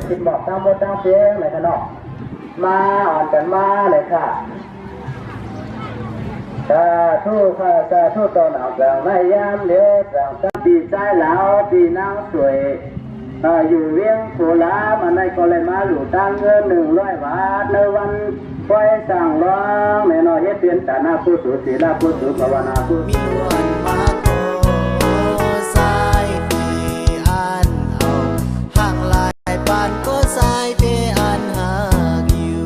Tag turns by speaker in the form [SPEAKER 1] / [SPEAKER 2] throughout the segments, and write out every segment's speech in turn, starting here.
[SPEAKER 1] กินบอกตั้งบนตั้งเพียงเลยกันเนาะมาอ่อนกันมาเลยค่ะทู่ข้าทู่ตอนเอาแต่ไม่ยามเดือดตั้งปีใจแล้วปีนางสวยอยู่เวียงโคลามันในก็เลยมาอยู่ตั้งเงิน100 บาทในวันไว้สั่งร้องในน้อยเฮ็ดเปลี่ยนแต่หน้าผู้สูศีลาผู้สูภาวนาผู้
[SPEAKER 2] มีวันมาโกสายปีอันเอาห่างลายปานก็สายเตอันหากอยู่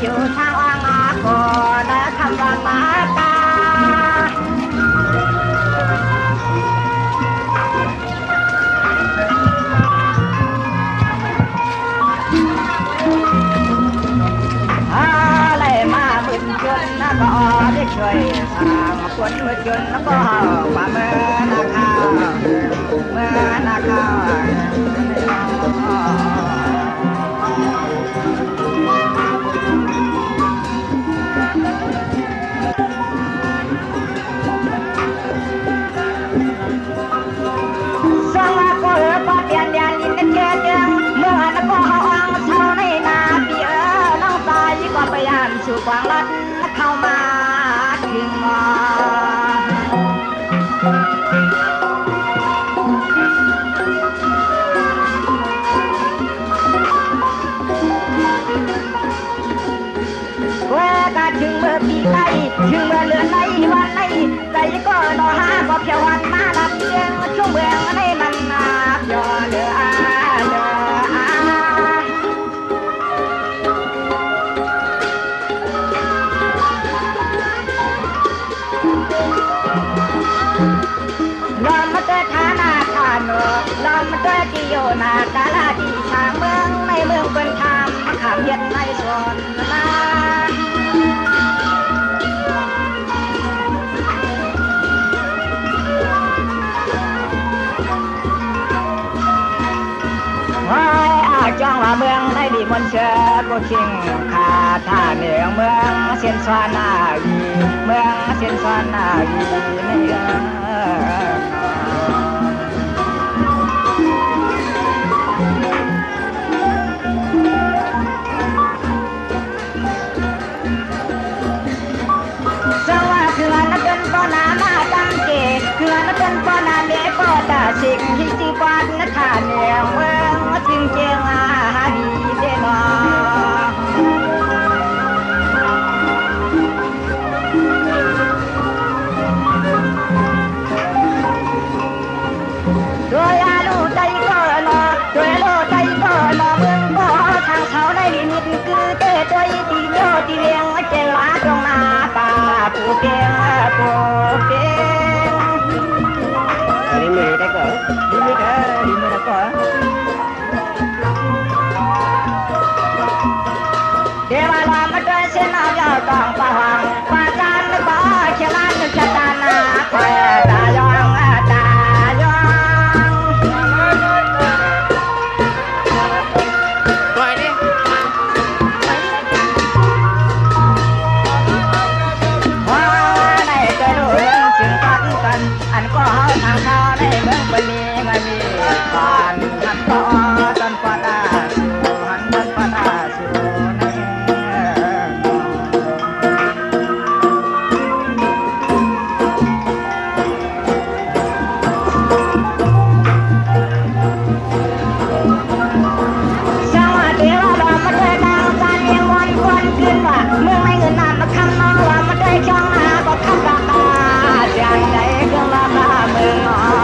[SPEAKER 3] อยู่ทางอ่างอาโกนะคำว่ามาตาอะไรมาบุญจนนะก็ได้ช่วยสร้างคนบุญจนแล้วก็มาเมื่อนาคาเมื่อนาคาสู่กวางลัดเข้ามาถึงมอแวกาถึงเมื่อปีไก่ถึงเมื่อเลือนในวันในใจก็นอหาก็เพียววันมาดับเพียงช่วงเมืองในมันนาเพียวเลือที่โยนากาลาที่ชางเมืองในเมืองเป็นคำขามเย็นในสวนนาจ้องว่าเมืองในดีมนเชื่อกูชิงขาท่าเหนือเมืองเสียนสวานาวีเมืองเสียนสวานาวีในสิ่งที่จีกวันนักขาเนี่ยเมืองจึงเจียงอาดีเดนอโดยอาลูใจก็นอโดยโลใจก็นอเมืองก็ทางเขาได้ลิมิตคือเตะตัวตีโยตีเวียงเจลาตรงนาตาปูเปียงปูเปียงđi mì đây cỡ đi mì đây cỡ để mà làm cái chơi xin nào giờ còn bà hoàng bà chan nó có chia lan được cho ta na khỏe ta giòn rồi đi hoa này cái đồ lên chừng cắt anh có thằng sao đâyเมืองเป็นนี้ไม่มีผ่านหันต่อจนกว่าตาสู่หันจนกว่าตาสู่สวัสดีเรามาเจอดังการเลี้ยงวันควันขึ้นว่าเมืองไม่เงินนานมาคำน้องว่ามาได้ช่องนาก็คำราคาใจใจเครื่องราคาเมืองนอ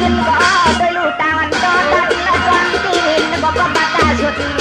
[SPEAKER 3] ขึ้นก็โดยลูกตามันก็ตัดและความที่เห็นก็บัตรสุด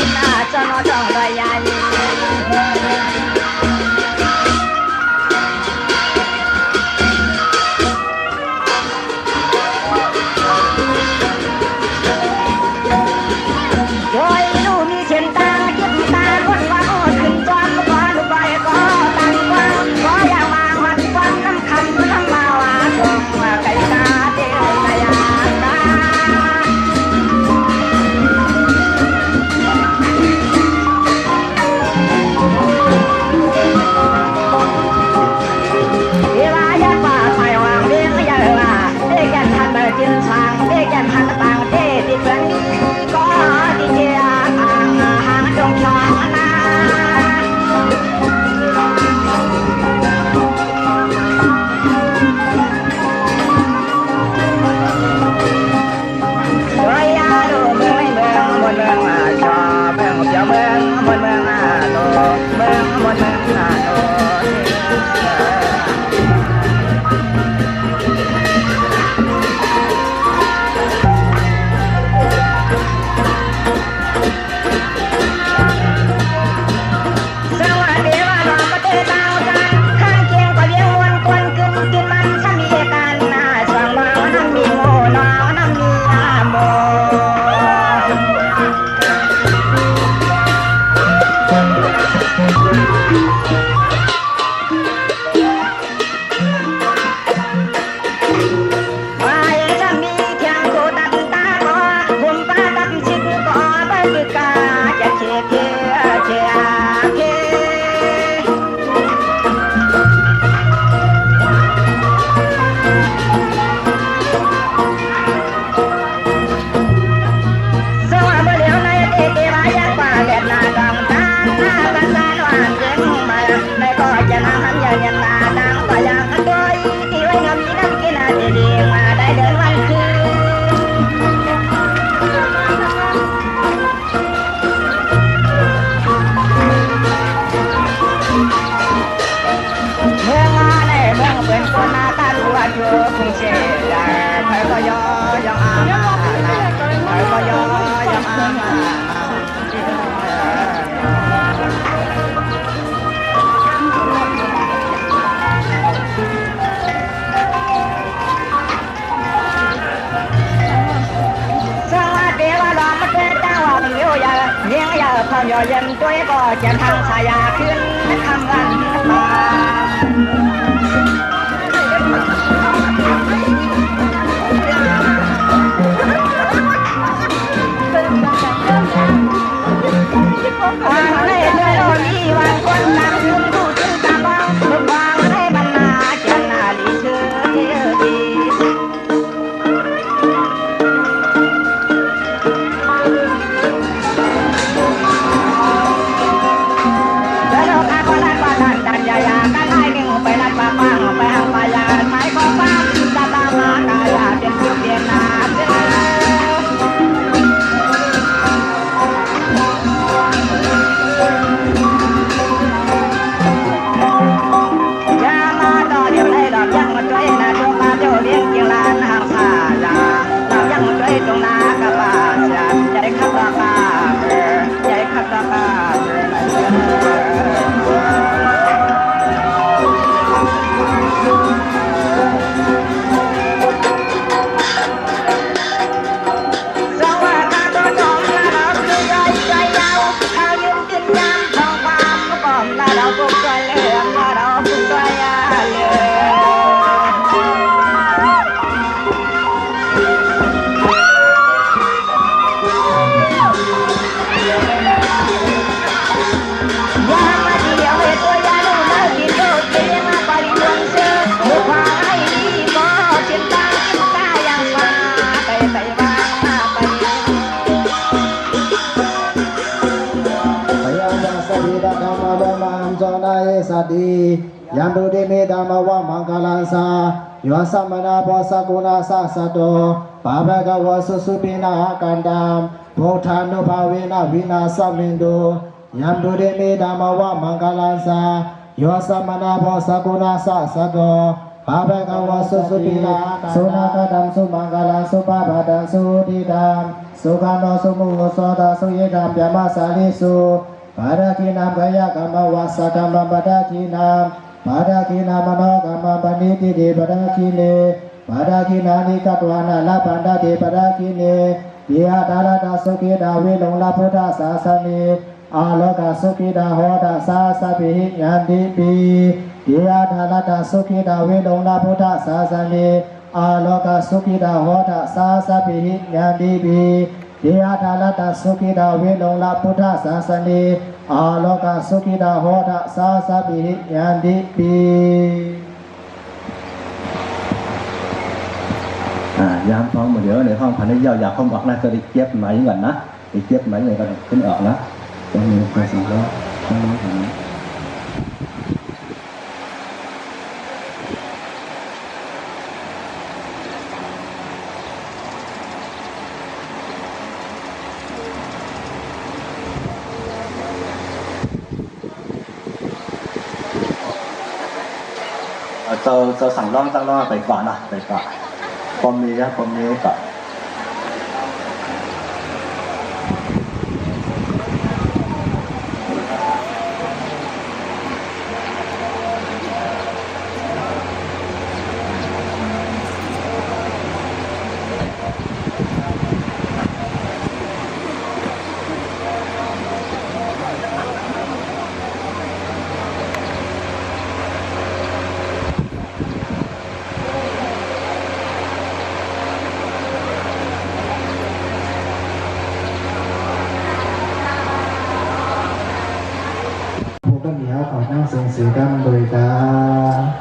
[SPEAKER 3] ยอเย็นตัวก็จะทางชายาขึ้นทำงานมา ในใจเรามีวันคนนั้นดูถึงตาบ้างทุกวางในบรรณาเจนาลีเชื่อดีแล้วเราข้าก็นัดว่าดันดันยายากันไล่เก่งไปนัดป้าป้างไปหางปายาไม้ก็ป้าตาตามากายาเป็นผู้เปลี่ยนนาเจ้ยังมาด้วยนะตัวป้าเจ้าเลี้ยงเกี่ยวลานหางสาลาเรายังมาด้วยตรงนากับป้าใจขับตาป้าใจขับตาป้าสวัสดีตัวน้องนะเราคือใจใจยาวเขายืนกินน้ำทองความก่อนนะเราปุ๊บใจเหลืองนะเราปุ๊บใจเหลือง
[SPEAKER 2] สัตติยัมปุติเมตามาวะมังคลังสาโยสัมมนาโพสกุณาสัสโตปะภะคะวะสุสุปินะกันตามพุทธานุภาเวนะวินาศมินโตยัมปุติเมตามาวะมังคลังสาโยสัมมนาโพสกุณาสัสโตปะภะคะวะสุสุปินะสุนาคตัมสุมังคลังสุปะปะตังสุทิตังสุขันโนสุมุโสตสุเยตัมยามะสาลิสุปาราคีนามกายกรรมวัสสกรรมปาราคีนามปาราคีนามโนกรรมปณิติเดปาราคีเลปาราคีนานิกัตวานาลาปันดาเดปาราคีเนเยอาดาลดาสุขิดาเวลงลาพุทธศาสนีอาโลกาสุขิดาโหดาสาสะปิหิยันติปีเยอาดาลดาสุขิดาเวลงลาพุทธศาสนีอาโลกาสุขิดาโหดาสาสะปิหิยันติปีเดียดาลตาสุขิดาเวลงลาพุทธศาสนีอาโลกาสุขิดาโหดะสาสะปิหิยันติปียามท้องมาเดี๋ยวในห้องพันธุ์ยาวอยากห้องออกนะก็ได้เก็บไหมก่อนนะได้เก็บไหมเลยก็ขึ้นออกนะตรงนี้ภาษีแล้วตรงนี้ถึงจะสั่งร่องตั้งร่องไปก่อนนะไปก่อนพอมีครับพอมีก่อนก็มีเขาของนั่งเสียงสีกันโดยการ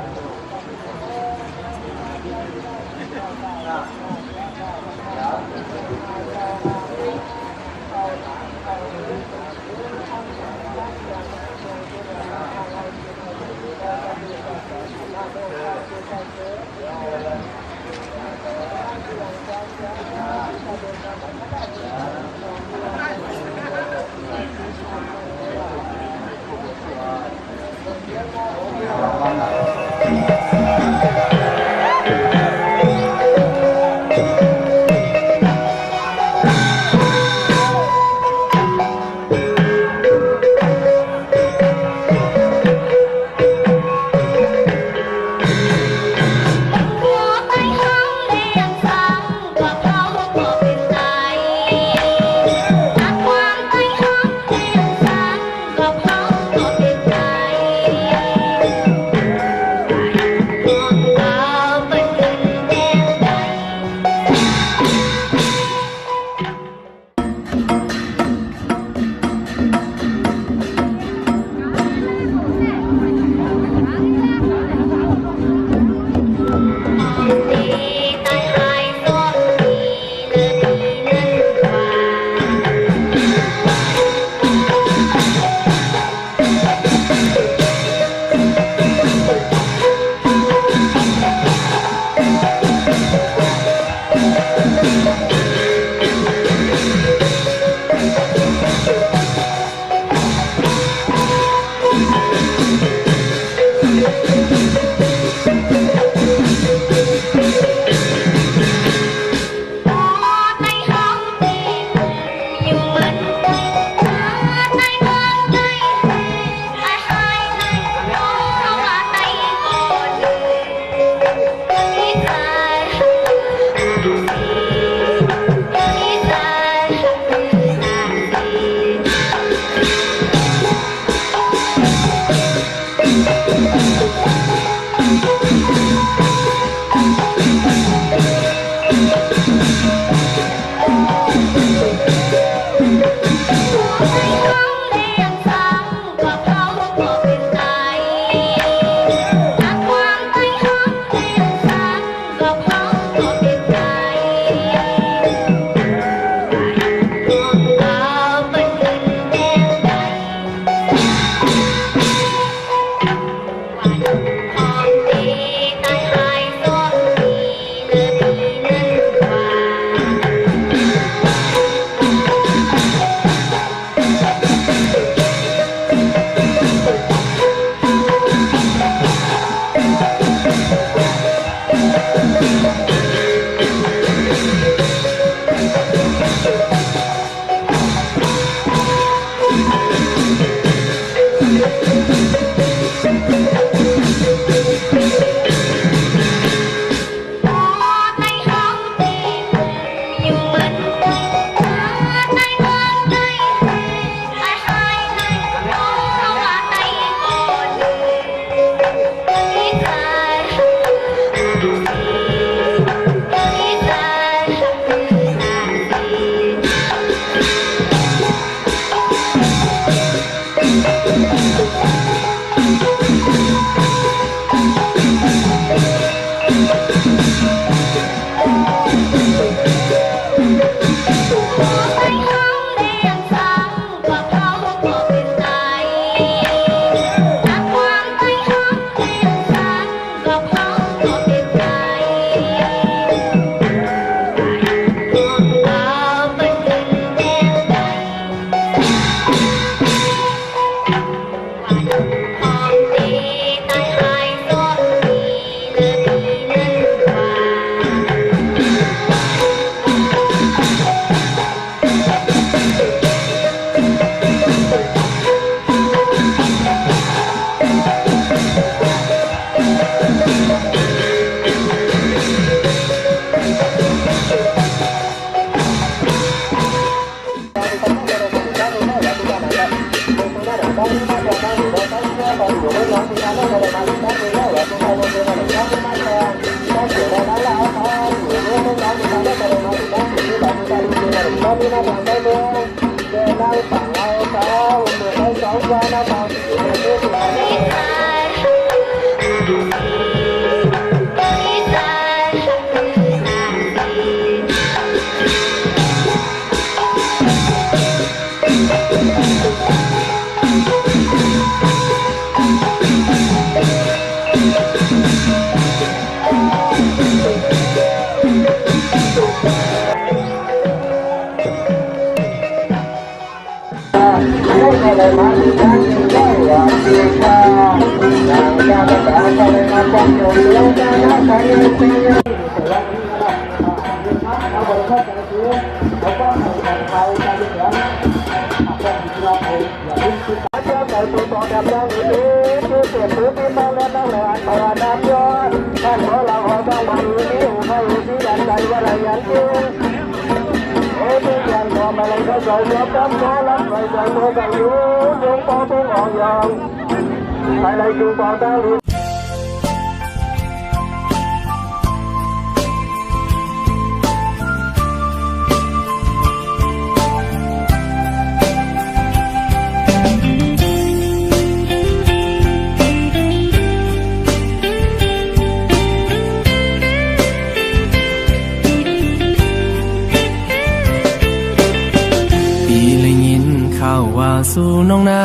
[SPEAKER 4] สู่น้องนา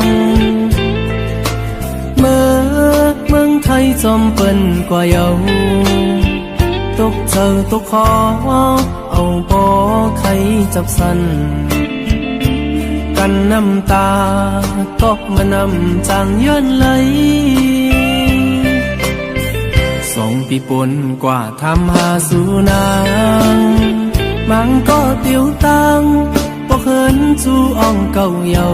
[SPEAKER 4] งเมื่อเมืองไทยจอมเปิ้นกว่าเยาตกเจอตกคอเอาปอไข่จับสันกันน้ำตาตกมานำจางย้อนไหล2 ปีปนกว่าทำหาสู่นางมังก็เตียวตังป จูอ่องเก่าเยา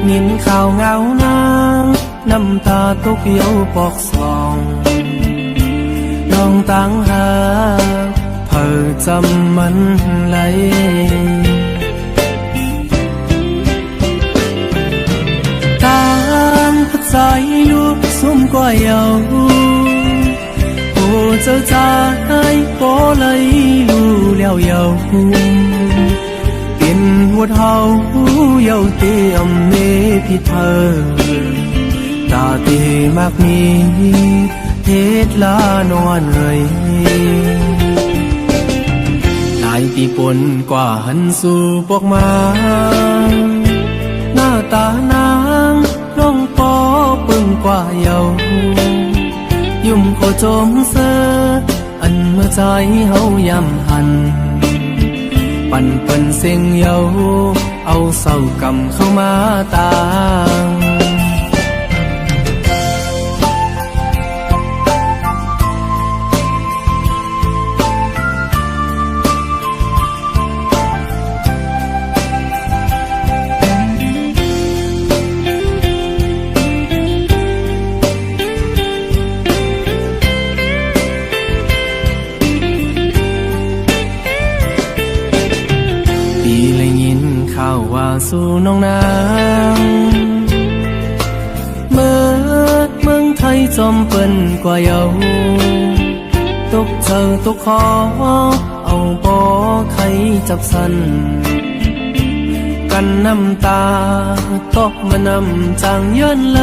[SPEAKER 4] นินข่าวเงานางน้ำตาตกเยาปอกสองลองตั้งหาเผอจำมันไหลตามพัดสายลูกซุ่มกว่าเยาโอ้เจ้าใจโปเลยลูแล้วเยาเป็นหัวเท้าเยาเตอมเนพิเธอตาเตมากมีเทศลานอนเลยหลายปีปนกว่าหันสู่ปอกมาหน้าตานางน้องปอปึงกว่าเยายุ่มโคจมเสออันเมื่อใจเฮายำหันปั่นเปิ้นเสียงเยาเอาเศร้ากำเข้ามาตางข่าวว่าสู่น้องนางเมื่อเมืองไทยจอมเปิ้นกว่าเยาตกเจอตกคอเอาปอไข่จับสันกันน้ำตาตกมานำจางเยินไหล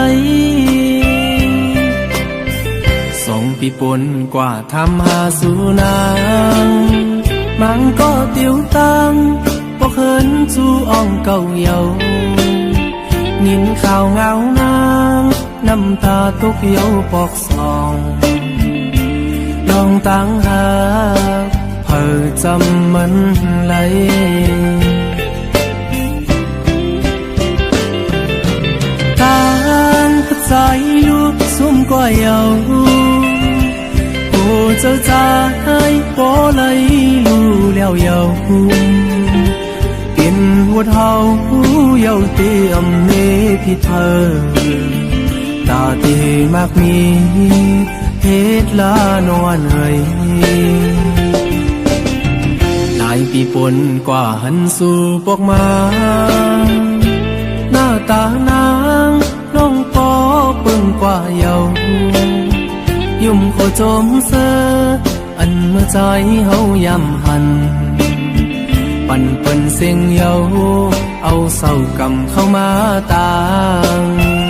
[SPEAKER 4] 2 ปีปนกว่าทำหาสู่นางมันก็เตียวตังบ่เคินจูอ่องเก่าเยานินข่าวเงานางน้ำตาตกเยาปอกสองลองตั้งหาเผอจำมันไหลทางพัดสายลูกซุ่มกว่าเยาโอ้เจ้าใจโปเลยลูแล้วเยาเป็นหัวเท้าเยาเตอมเนพิเธอตาเตมากมีเทศลานอนเลยหลายปีปนกว่าหันสู่ปอกมาหน้าตานางน้องปอปึงกว่าเยายุ่มโคจมเสออันเมื่อใจเฮายำหันปั่นเปิ้นเสียงเยาเอาเศร้ากำเข้ามาตาง